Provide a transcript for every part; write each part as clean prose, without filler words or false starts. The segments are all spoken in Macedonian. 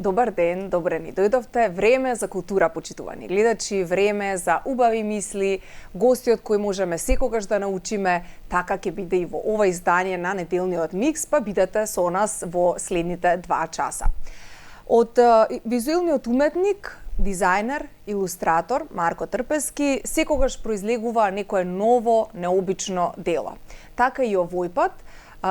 Добар ден, добре ни дојдовте. Време за култура, почитувани гледачи, време за убави мисли, гости од кои можеме секогаш да научиме, така ќе биде и во ова издание на неделниот микс, па бидете со нас во следните 2 часа. Од визуелниот уметник, дизајнер, илустратор Марко Трпески секогаш произлегува некое ново, необично дело. Така и овој пат,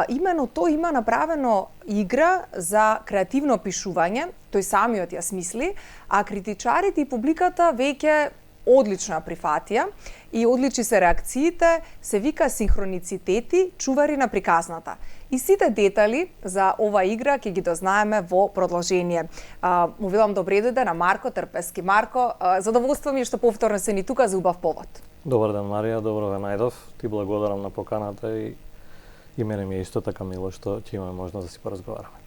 именно тој има направено игра за креативно пишување, тој самиот ја смисли, а критичарите и публиката веќе одлично прифатија и одлични се реакциите, се вика синхроницитети, чувари на приказната. И сите детали за ова игра ќе ги дознаеме во продолжение. Му велам добре дојде на Марко Трпески. Марко, задоволство ми е што повторно се ни тука за убав повод. Добар ден, Марија, добро ве најдов. Ти благодарам на поканата и мене ми е исто така мило што ќе имаме можност да си поразговараме.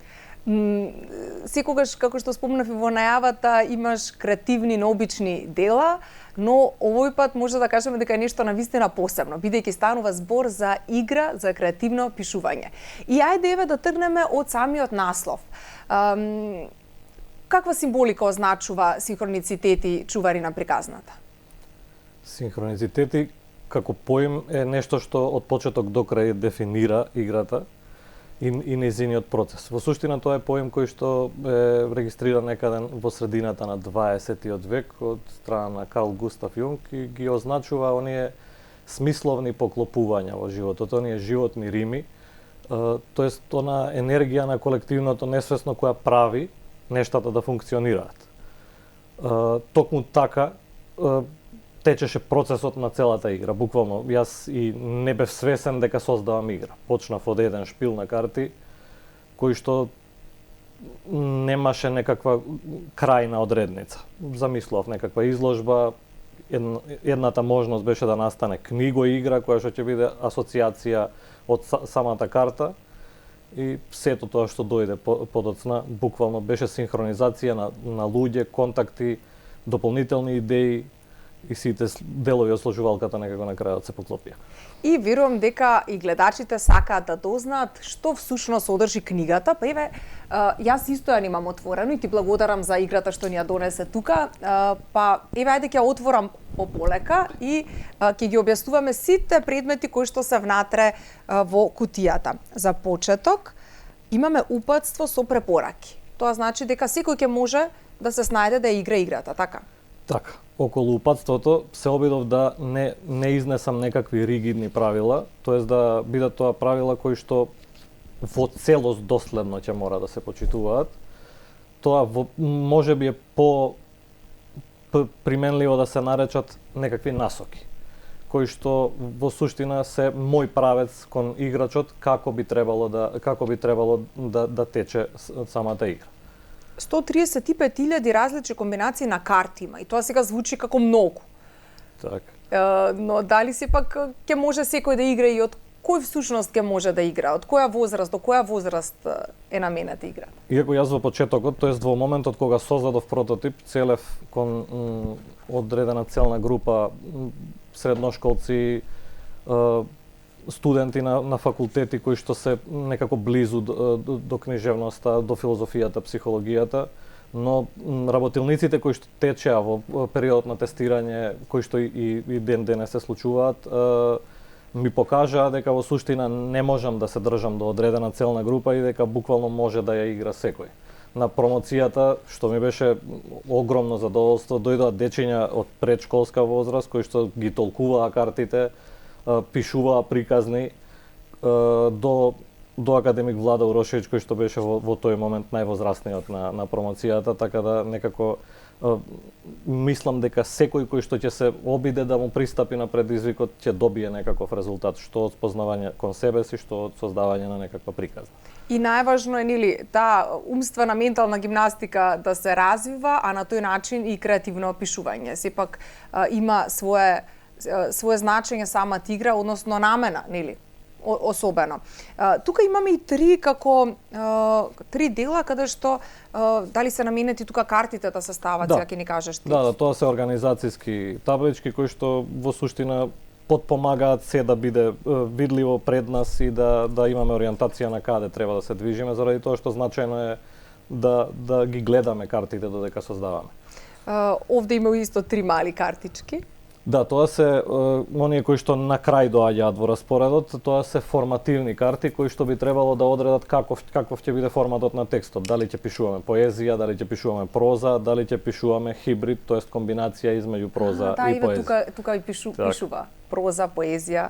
Секогаш, како што спомнав и во најавата, имаш креативни, необични дела, но овој пат може да кажеме дека е нешто навистина посебно, бидејќи станува збор за игра за креативно пишување. И ајде еве да тргнеме од самиот наслов. Каква символика означува синхроницитети, чувари на приказната? Синхроницитети како поим е нешто што од почеток до крај дефинира играта и нејзиниот процес. Во суштина тоа е поим кој што е регистриран некаде во средината на 20-тиот век од страна на Карл Густав Јунг и ги означува оние смисловни поклопувања во животот, оние животни рими, тоест она енергија на колективното несвесно која прави нештата да функционираат. Токму така течеше процесот на целата игра. Буквално, јас и не бев свесен дека создавам игра. Почнав од еден шпил на карти, кој што немаше некаква крајна одредница. Замислував некаква изложба, едната можност беше да настане книго-игра, која што ќе биде асоциација од самата карта, и сето тоа што дојде подоцна, буквално беше синхронизација на луѓе, контакти, дополнителни идеи, и сите делови од сложувалката некако на крајот се поклопија. И верувам дека и гледачите сакаат да дознаат што всушност содржи книгата. Па еве, јас исто ја немам отворено и ти благодарам за играта што ни ја донесе тука. Па еве ајде ќе ја отворам пополека и ќе ги објаснуваме сите предмети кои што се внатре во кутијата. За почеток имаме упатство со препораки. Тоа значи дека секој ќе може да се снајде да игра играта, така? Така, околу упатството се обидов да не изнесам некакви ригидни правила, тоест да бидат тоа правила кои што во целост доследно ќе мора да се почитуваат. Тоа можеби е применливо да се наречат некакви насоки, кои што во суштина се мој правец кон играчот како би требало да тече самата игра. 135.000 различни комбинации на карти има и тоа сега звучи како многу. Така. Но дали сепак ќе може секој да игра и од кој всушност ќе може да игра? Од која возраст до која возраст е намената игра? Иако јас во почетокот, тоест во моментот кога создадов прототип, целев кон одредена целна група средношколци, студенти на факултети кои што се некако близу до книжевноста, до филозофијата, психологијата, но работилниците кои што течеа во периодот на тестирање, кои што и ден денес се случуваат, ми покажаа дека во суштина не можам да се држам до одредена целна група и дека буквално може да ја игра секој. На промоцијата, што ми беше огромно задоволство, дојдоа дечиња од предшколска возраст кои што ги толкуваа картите, пишуваа приказни до академик Влада Урошевиќ кој што беше во тој момент највозрастниот на промоцијата, така да некако мислам дека секој кој што ќе се обиде да му пристапи на предизвикот ќе добие некаков резултат, што од спознавање кон себе си, што од создавање на некаква приказна. И најважно е нели таа умствена ментална гимнастика да се развива, а на тој начин и креативно пишување. Сепак има свое значење самата игра, односно намена, нели? Особено. Тука имаме и три дела каде што дали се наменети тука картите да се стават, сега ќе ни кажеш ти. Да, тоа се организацијски таблички кои што во суштина подпомагаат се да биде видливо пред нас и да имаме ориентација на каде треба да се движиме, заради тоа што значајно е да ги гледаме картите додека создаваме. Овде има исто 3 мали картички. Да, тоа се оние кои што на крај доаѓаат во распоредот, тоа се формативни карти кои што би требало да одредат каков ќе биде форматот на текстот. Дали ќе пишуваме поезија, дали ќе пишуваме проза, дали ќе пишуваме хибрид, тоест комбинација измеѓу проза и поезија. Тука и пишува проза, поезија.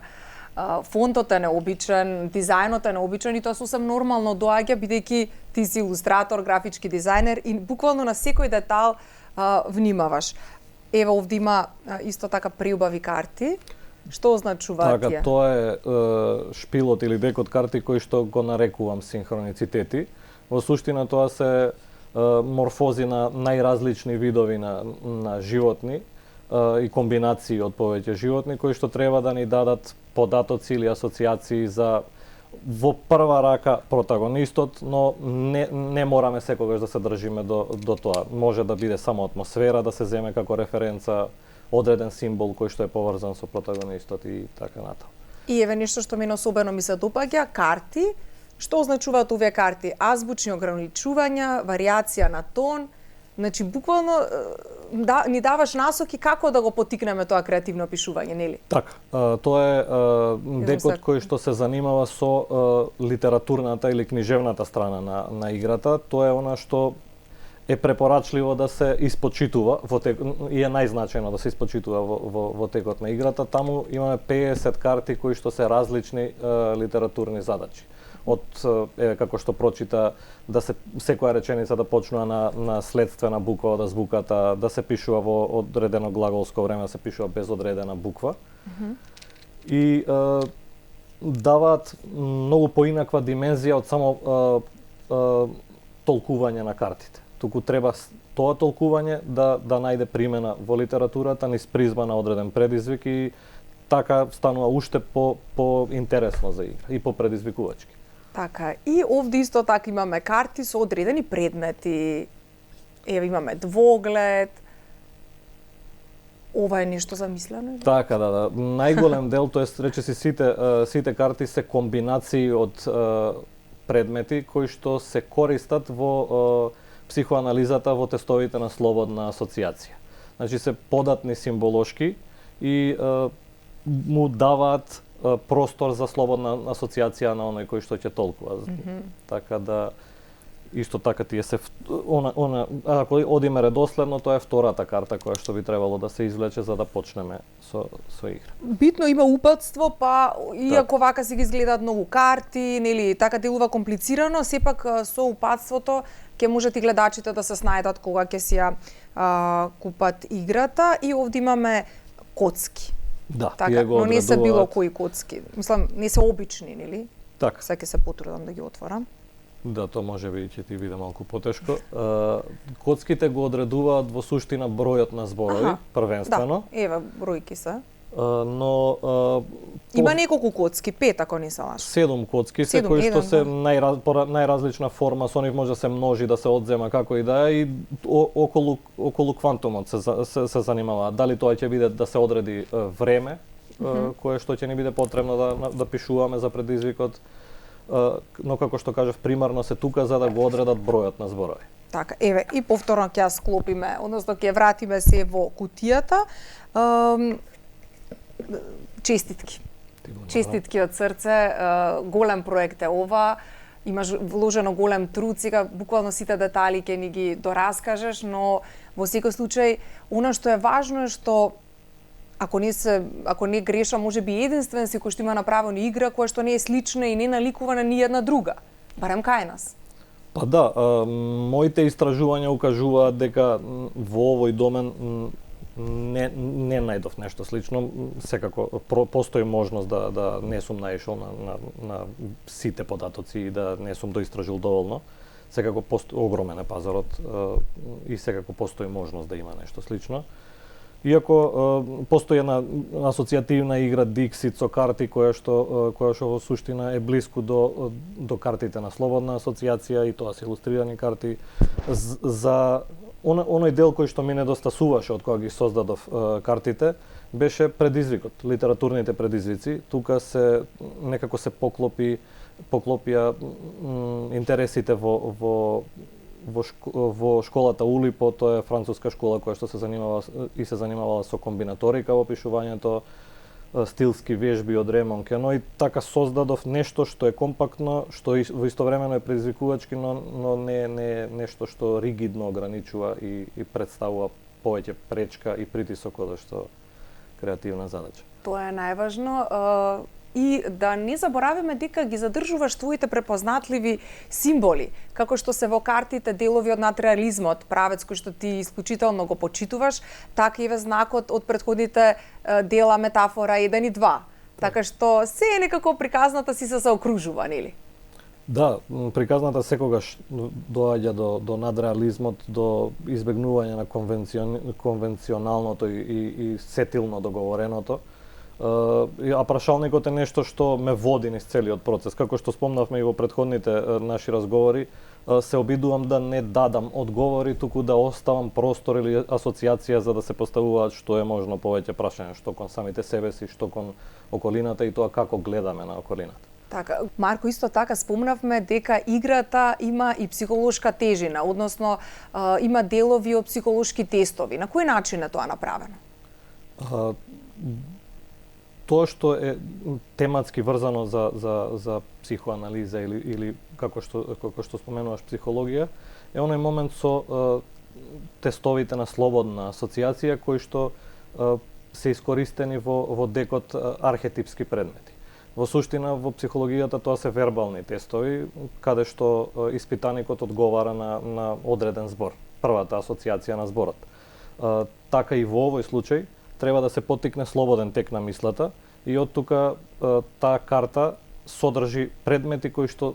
Фонтот е необичен, дизајнот е необичен и тоа сосем нормално доаѓа бидејќи ти си илустратор, графички дизајнер и буквално на секој детал внимаваш. Ева овде има исто така преубави карти. Што означуваат тие? Така, тоа е шпилот или декот карти кои што го нарекувам синхроницитети. Во суштина тоа се морфози на најразлични видови на животни и комбинации од повеќе животни кои што треба да ни дадат податоци или асоциации за во прва рака протагонистот, но не мораме секогаш да се држиме до тоа. Може да биде само атмосфера да се земе како референца, одреден символ кој што е поврзан со протагонистот и така натаму. И еве нешто што мене особено ми се допаѓа, карти. Што означуваат овие карти? Азбучни ограничувања, варијација на тон. Значи буквално ни даваш насоки како да го поттикнеме тоа креативно пишување, нели? Така, тоа е декот кој што се занимава со литературната или книжевната страна на играта. Тоа е она што е препорачливо да се испочитува и е најзначајно да се испочитува во текот на играта. Таму имаме 50 карти кои што се различни литературни задачи. Од како што прочита да се секоја реченица да почнува на следствена буква од азбуката, да се пишува во одредено глаголско време, да се пишува без одредена буква. И даваат многу поинаква димензија од само толкување на картите. Туку треба тоа толкување да најде примена во литературата низ призма на одреден предизвик и така станува уште по интересно за игра и по предизвикувачки. Така, и овде исто така имаме карти со одредени предмети. Еве имаме двоглед. Ова е нешто замислено? Така, да. Најголем дел, тоест речиси сите карти се комбинации од предмети кои што се користат во психоанализата во тестовите на слободна асоциација. Значи се податни символошки и му даваат простор за слободна асоциација на оној кој што ќе толкува. Така да исто така тие се ако одиме редоследно, тоа е втората карта која што би требало да се извлече за да почнеме со игра. Битно има упатство, па иако вака си ги изгледаат многу карти, нели, така делува комплицирано, сепак со упатството ќе можат и гледачите да се снајдат кога ќе си ја купат играта. И овде имаме коцки. Да, така, но не се било кои коцки. Мислам, не се обични, нели? Така. Сега ќе се потрудам да ги отворам. Да, тоа може би ќе ти биде малку потешко. Коцките го одредуваат во суштина бројот на зборови, првенствено. Да, еве бројки се. Но има неколку коцки, 5 ако не се лажам. 7 коцки се кои што се најразлична форма, со нив може да се множи, да се одзема како и да е, и околу квантумот се занимаваат. Дали тоа ќе биде да се одреди време, кое што ќе ни биде потребно да пишуваме за предизвикот, но како што кажав, примарно се тука за да го одредат бројот на зборови. Така, еве, и повторно ќе ја склопиме, односно ќе вратиме се во кутијата. Честитки. Честитки од срце, голем проект е ова, имаш вложено голем труд, сега буквално сите детали ќе ни ги дораскажеш, но во секој случај, она што е важно е што ако не греша, може би единствен си кој што има направена игра која што не е слична и не наликува на ниједна друга, барем кај нас. Па да, моите истражувања укажуваат дека во овој домен не најдов нешто слично. Секако постои можност да не сум наишол на сите податоци и да не сум доистражил доволно. Секако огромен е пазарот и секако постои можност да има нешто слично. Иако постои една асоцијативна игра Dixit со карти која што во суштина е блиску до картите на слободна асоциација и тоа се илустрирани карти за оној дел кој што ми недостасуваше од кога ги создадов картите беше предизвикот, литературните предизвици. Тука некако се поклопија интересите во во школата Улипо, тоа е француска школа која што се занимавала со комбинаторика во пишувањето, стилски вежби од Ремон Кено, и така создадов нешто што е компактно, што во истовремено е предизвикувачки, но не е нешто што ригидно ограничува и представува повеќе пречка и притисок од што креативна задача. Тоа е најважно. И да не забораваме дека ги задржуваш твоите препознатливи символи, како што се во картите делови од надреализмот, правец кој што ти исклучително го почитуваш, така и ве знакот од претходните дела метафора 1 и 2. Така што се е некако приказната си се заокружува, нели? Да, приказната секогаш доаѓа до надреализмот, до избегнување на конвенционалното и сетилно договореното. А прашалникот е нешто што ме води низ целиот процес. Како што спомнавме и во претходните наши разговори, се обидувам да не дадам одговори, туку да оставам простор или асоциација за да се поставуваат што е можно повеќе прашања, што кон самите себеси, што кон околината и тоа како гледаме на околината. Така, Марко, исто така спомнавме дека играта има и психолошка тежина, односно има делови од психолошки тестови. На кој начин е тоа направено? Тоа што е тематски врзано за психоанализа или како што споменуваш психологија, е оној момент со тестовите на слободна асоциација кои што се искористени во декот архетипски предмети. Во суштина во психологијата тоа се вербални тестови каде што испитаникот одговара на одреден збор, првата асоциација на зборот. Така и во овој случај треба да се поттикне слободен тек на мислата и од тука таа карта содржи предмети кои што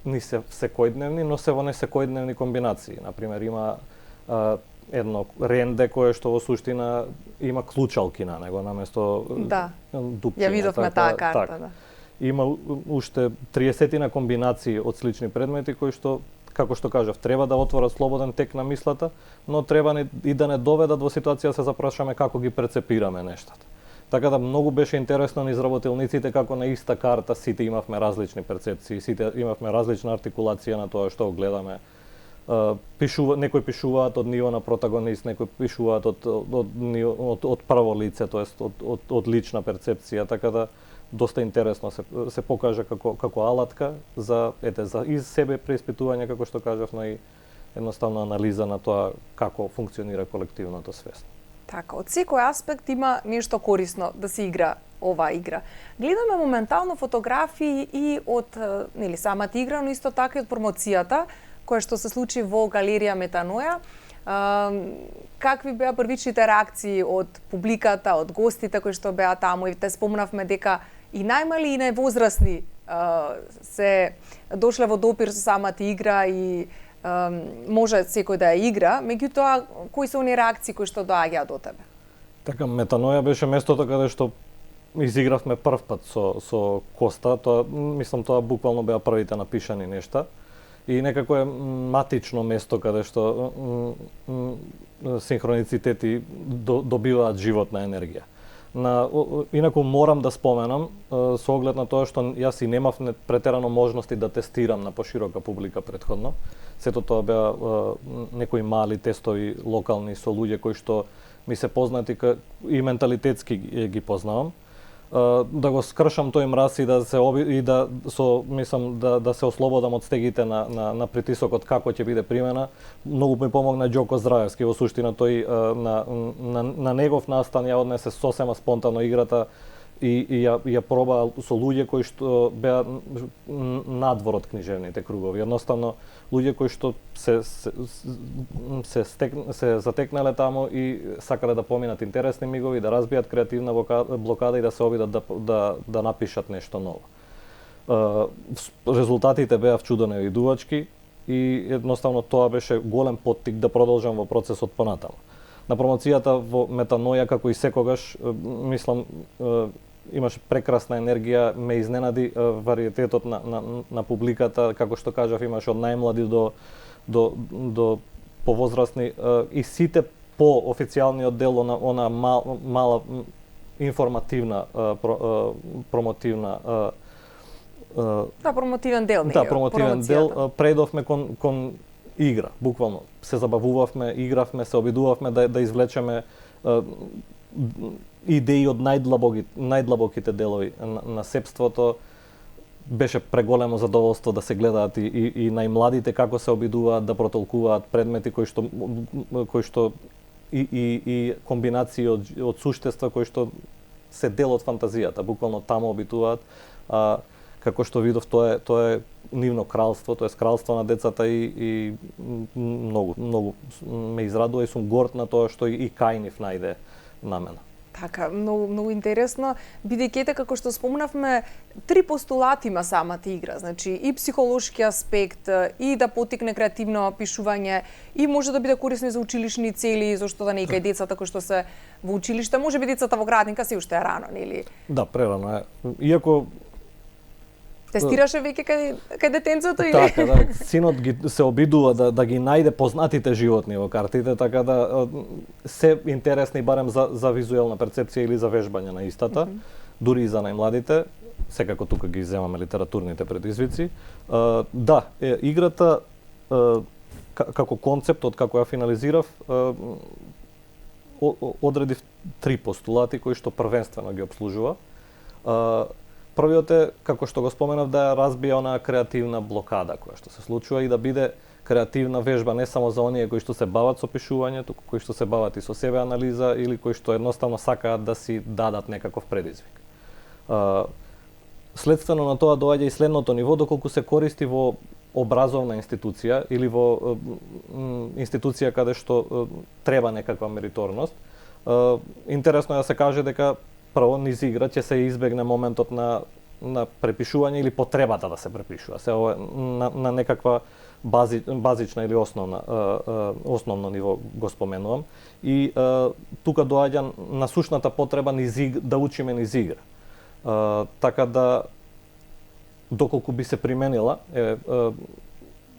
не се секојдневни, но се во несекојдневни комбинации. Например, има едно ренде кое што во суштина има клучалки на него наместо дупчиња. Ја видовме таа карта, да. Има уште 30 комбинации од слични предмети кои што, како што кажав, треба да отворат слободен тек на мислата, но треба и да не доведат во ситуација да се запрашаме како ги прецепираме нештата. Така да многу беше интересно на изработилниците како на иста карта сите имавме различни перцепции, сите имавме различна артикулација на тоа што гледаме. Некои пишуваат од ниво на протагонист, некои пишуваат од прво лице, тоест од лична перцепција, така да доста интересно се покажа како алатка за из себе преиспитување, како што кажав, но и едноставно анализа на тоа како функционира колективното свест. Така, од секој аспект има нешто корисно да се игра оваа игра. Гледаме моментално фотографии и од самата игра, но исто така и од промоцијата која што се случи во галерија Метаноја. Какви беа првичните реакции од публиката, од гостите кои што беа таму, и те спомнавме дека и најмали и највозрасни се дошле во допир со самата игра и може секој да ја игра, меѓутоа кои се оние реакции кои што доаѓаат до тебе? Така, Метаноја беше местото каде што изигравме прв пат со Коста, тоа мислам тоа буквално беа првите напишани нешта. И некако е матично место каде што синхроницитети добиваат животна енергија. Инаку морам да споменам, со оглед на тоа што јас и немав претерано можности да тестирам на поширока публика претходно. Сето тоа беа некои мали тестови локални со луѓе кои што ми се познати и менталитетски ги познавам. Да го скршам тој мраз и да се ослободам од стегите на притисокот како ќе биде примена. Многу ми помогна Ѓоко Здраевски, во суштина тој на негов настан ја однесе сосема спонтано играта и ја проба со луѓе кои што беа надвор од книжевните кругови. Едноставно луѓе кои што се затекнале таму и сакале да поминат интересни мигови, да разбијат креативна блокада и да се обидат да напишат нешто ново. Резултатите беа вчудоневидувачки и едноставно тоа беше голем поттик да продолжам во процесот понатаму. На промоцијата во Метаноја, како и секогаш, мислам, имаше прекрасна енергија, ме изненади вариететот на публиката, како што кажав, имаше од најмлади до повозрастни и сите по официјалниот дел она мала информативна промотивна промотивен дел. Да, промотивен дел предовме кон игра, буквално. Се забавувавме, игравме, се обидувавме да извлечеме идеи од најдлабоките делови на сепството. Беше преголемо задоволство да се гледаат и најмладите како се обидуваат да протолкуваат предмети кои што и комбинации од суштества кои што се дел од фантазијата, буквално таму обитуваат. Како што видов, тоа е нивно кралство, тоа е кралство на децата и многу ме израдува и сум горд на тоа што и Кајнив најде на мене. Така, многу интересно, бидејќи како што спомнавме, 3 постулати има самата игра, значи и психолошки аспект, и да поттикне креативно пишување, и може да биде корисно за училишни цели, зашто да не и кај децата кои што се во училиште, може би децата во градинка се уште е рано, нели? Да, прерано е. Иако тестираше веќе кај детенцето или? Така, да, синот се обидува да ги најде познатите животни во картите, така да се интересни барем за визуелна перцепција или за вежбање на истата, дури и за најмладите, секако тука ги земаме литературните предизвици. Да, играта како концепт, од како ја финализирав, одредив 3 постулати кои што првенствено ги обслужува. Првиот е, како што го споменав, да ја разбие онаа креативна блокада која што се случува и да биде креативна вежба не само за оние кои што се бават со пишување, туку кои што се бават и со себе анализа или кои што едноставно сакаат да си дадат некаков предизвик. Следствено на тоа доаѓа и следното ниво, доколку се користи во образовна институција или во институција каде што треба некаква мериторност. Интересно е да се каже дека прво низ игра ќе се избегне моментот на препишување или потребата да се препишува. Се на некаква базична или основно ниво го споменувам. И тука доаѓа насушната потреба да учиме низ игра. Така да, доколку би се применила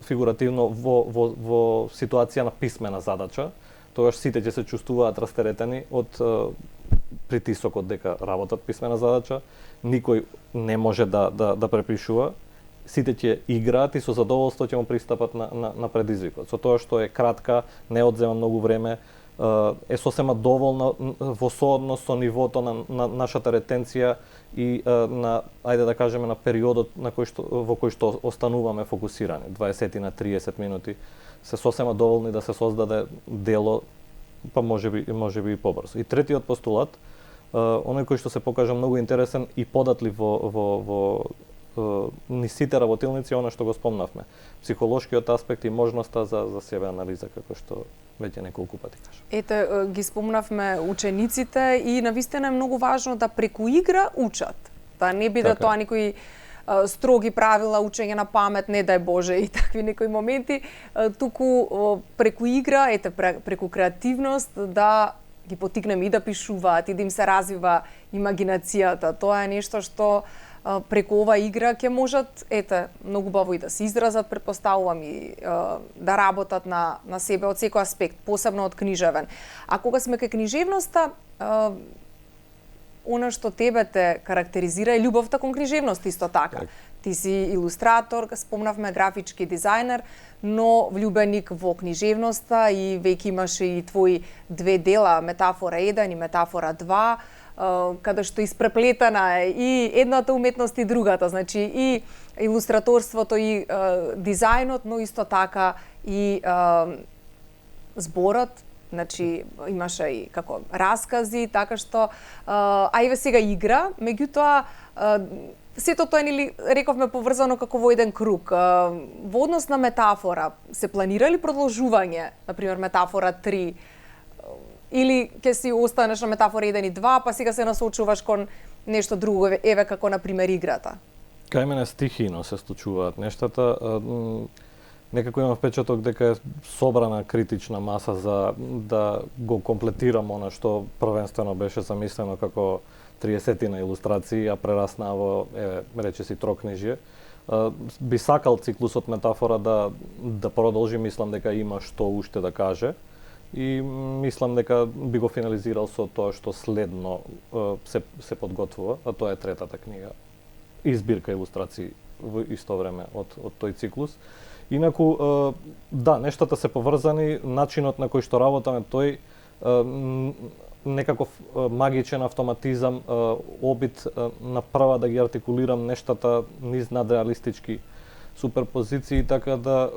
фигуративно во ситуација на писмена задача, тогаш сите ќе се чувствуваат растеретени од притисокот дека работат писмена задача, никој не може да препишува, сите ќе играат и со задоволство ќе му пристапат на предизвикот. Со тоа што е кратка, не одзема многу време, е сосема доволно во сооднос со нивото на нашата ретенција и ајде да кажеме на периодот во кој што остануваме фокусирани, 20 на 30 минути, се сосема доволни да се создаде дело, па можеби и побрзо. И третиот постулат, оној кој што се покажа многу интересен и податлив во низ сите работилници, она што го спомнавме. Психолошкиот аспект и можноста за себе анализа, како што веќе неколку пати кажа. Ете, ги спомнавме учениците и навистина е многу важно да преку игра учат. Да не биде тоа некои строги правила, учење на памет, не дај Боже, и такви некои моменти, туку преку игра, преку креативност, да ги поттикнеме и да пишуваат, и да им се развива имагинацијата. Тоа е нешто што преку ова игра ќе можат, многу баво и да се изразат, претпоставувам, и да работат на себе од секој аспект, посебно од книжевен. А кога сме кај книжевноста, она што тебе те карактеризира е љубовта кон книжевност исто така. Ти си илустратор, спомнавме графички дизајнер, но влюбеник во книжевноста и веќе имаше и твои 2 дела, Метафора 1 и Метафора 2, каде што испреплетена е и едната уметност и другата, значи и илустраторството и дизајнот, но исто така и зборот, значи имаше и како раскази, така што ајве сега игра, меѓутоа сето тоа нели рековме поврзано како во еден круг. Во однос на Метафора, се планира ли продолжување, например Метафора 3, или ќе си останеш на Метафора 1 и 2, па сега се насочуваш кон нешто друго, еве како например играта? Кај мене стихино се случуваат нештата. Некако имам впечаток дека е собрана критична маса за да го комплетирам она што првенствено беше замислено како 30 илустрации, а прерасна во, речиси, трокнижје. Би сакал циклусот Метафора да продолжи, мислам дека има што уште да каже. И мислам дека би го финализирал со тоа што следно се подготвува, а тоа е третата книга, избирка илустрации во исто време од тој циклус. Инаку, да, нештата се поврзани, начинот на кој што работаме тој некаков магичен автоматизам, обид направа да ги артикулирам нештата низ надреалистички суперпозиции, така да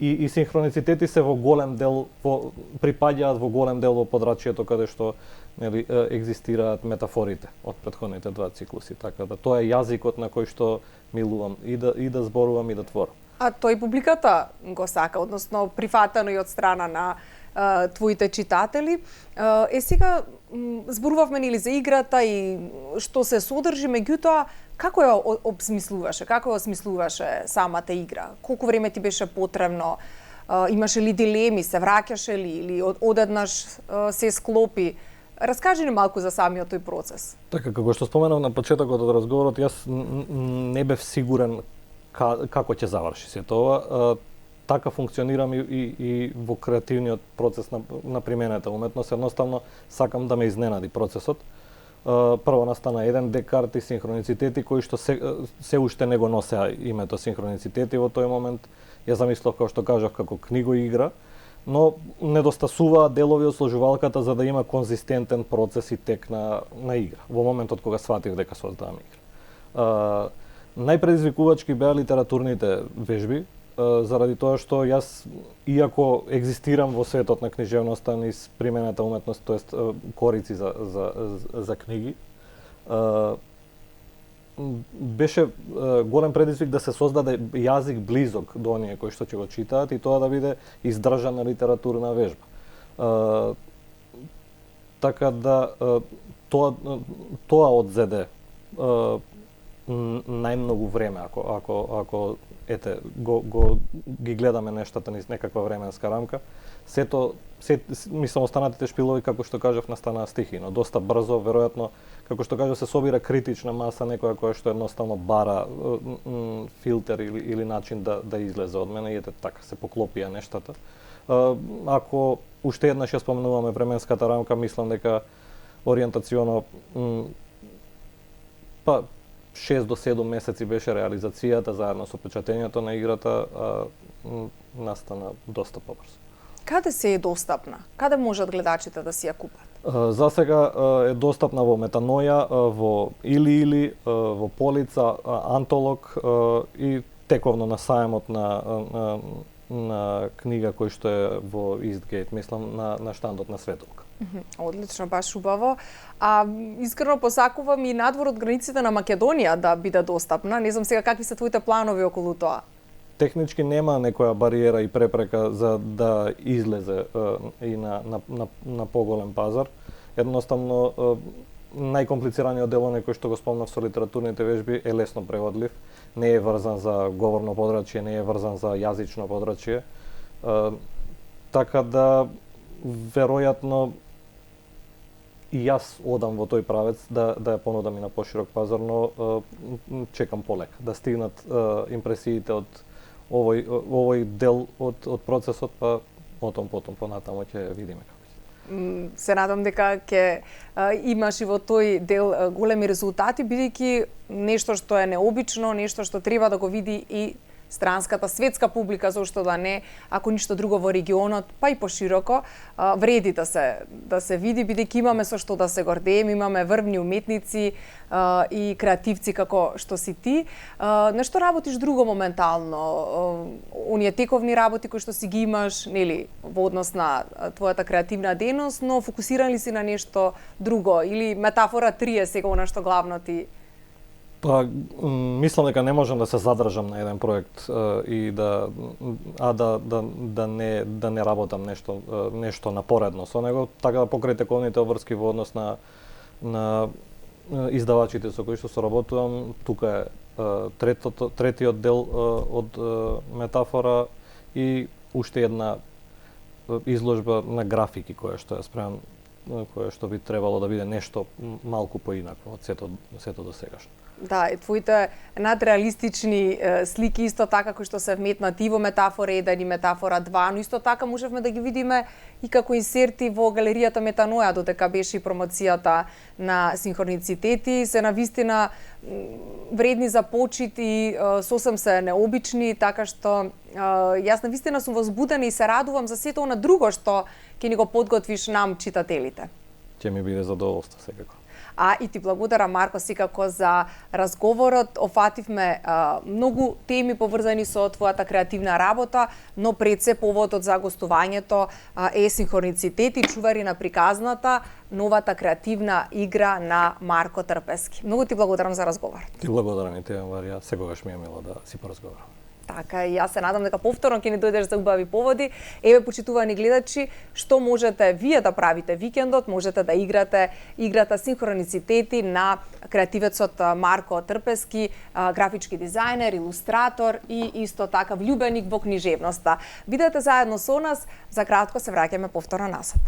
и синхроницитети се во голем дел припаѓаат во голем дел во подрачјето каде што нели екзистираат метафорите од претходните два циклуси, така да тоа е јазикот на кој што милувам и да зборувам и да творам. А тој публиката го сака, односно прифатено и од страна на твоите читатели. Сега зборувавме нели за играта и што се содржи, меѓутоа како ја обсмислуваше, како ја осмислуваше самата игра? Колку време ти беше потребно? Имаше ли дилеми, се враќаше ли или одеднаш се склопи? Раскажи ни малку за самиот тој процес. Така, како што споменав на почетокот од разговорот, јас не бев сигурен како ќе заврши се тоа. Така функционирам и во креативниот процес на примената уметност. Едноставно сакам да ме изненади процесот. Прво настана еден дек карти синхроницитети кои што се уште не го носеа името синхроницитети во тој момент. Ја замислов, како што кажав, како книгоигра, но недостасуваа делови од сложувалката за да има конзистентен процес и тек на игра. Во моментот кога сватив дека создавам игра. Најпредизвикувачки беа литературните вежби, заради тоа што јас, иако екзистирам во светот на книжевноста низ примената уметност, тоест корици за книги, беше голем предизвик да се создаде јазик близок до оние кои што ќе го читаат и тоа да биде издржана литературна вежба. Така да тоа одзеде најмногу време, ако ете ги гледаме нештата низ некаква временска рамка. Мислам, останатите шпилови, како што кажав, настанаа стихино, доста брзо, веројатно, како што кажав, се собира критична маса, некоја која што едноставно бара филтер или начин да излезе од мене, и ете така се поклопија нештата. Ако уште еднаш ја споменуваме временската рамка, мислам дека ориентационо 6 до 7 месеци беше реализацијата заедно со печатењето на играта, настана доста побрзо. Каде се е достапна? Каде можат гледачите да си ја купат? За сега е достапна во Метаноја, во Или, во Полица, Антолог и тековно на сајмот на книга кој што е во Истгейт, мислам на штандот на Светолка. Одлично, баш убаво. А искрено посакувам и надвор од границите на Македонија да биде достапна. Не знам сега какви се твоите планови околу тоа. Технички нема некоја бариера и препрека за да излезе и на поголем пазар. Едноставно најкомплицираниот дел кој што го спомнав со литературните вежби е лесно преводлив. Не е врзан за говорно подрачје, не е врзан за јазично подрачје. Така да веројатно и јас одам во тој правец да ја понудам и на поширок пазар, но чекам полека да стигнат импресиите од овој дел од процесот, па потом понатамо ќе видиме како ќе. Се надам дека ќе имаш и во тој дел големи резултати, бидејќи нешто што е необично, нешто што треба да го види и странската светска публика, зошто да не, ако ништо друго во регионот, па и пошироко, вреди да се види, бидејќи имаме со што да се гордееме, имаме врвни уметници и креативци како што си ти. Нешто работиш друго моментално? Оние тековни работи кои што си ги имаш, нели, во однос на твојата креативна дејност, но фокусиран ли си на нешто друго или метафора 3 е сега она што главно ти? Па, мислам дека не можам да се задржам на еден проект и да не работам нешто напоредно со него, така да покрај тековните обврски во однос на издавачите со кои што соработувам, тука е третиот дел од метафора и уште една изложба на графики која што ја спремам кое што би требало да биде нешто малку поинако од сето до сегашно. Да, и твоите надреалистични слики исто така кои што се вметнати во метафора 1 и метафора 2, но исто така можевме да ги видиме и како инсерти во галеријата Метаноја, додека беше и промоцијата на синхроницитети, се навистина вредни за почит и сосем се необични, така што јас навистина сум возбудена и се радувам за сето она друго што ќе ни го подготвиш нам читателите. Ќе ми биде задоволство секако. А и ти благодарам, Марко, секако за разговорот. Офативме многу теми поврзани со твојата креативна работа, но пред се поводот за гостувањето е синхроницитет и чувари на приказната, новата креативна игра на Марко Трпески. Многу ти благодарам за разговорот. Ти благодарам и тебе, Марија, секогаш ми е мило да си поразговарам. Така, и јас се надам дека повторно ќе ни дојдеш за убави поводи. Еве, почитувани гледачи, што можете вие да правите викендот, можете да играте играта синхроницитети на креативецот Марко Трпески, графички дизајнер, илустратор и исто така влюбеник во книжевноста. Бидете заедно со нас, за кратко се враќаме повторно насад.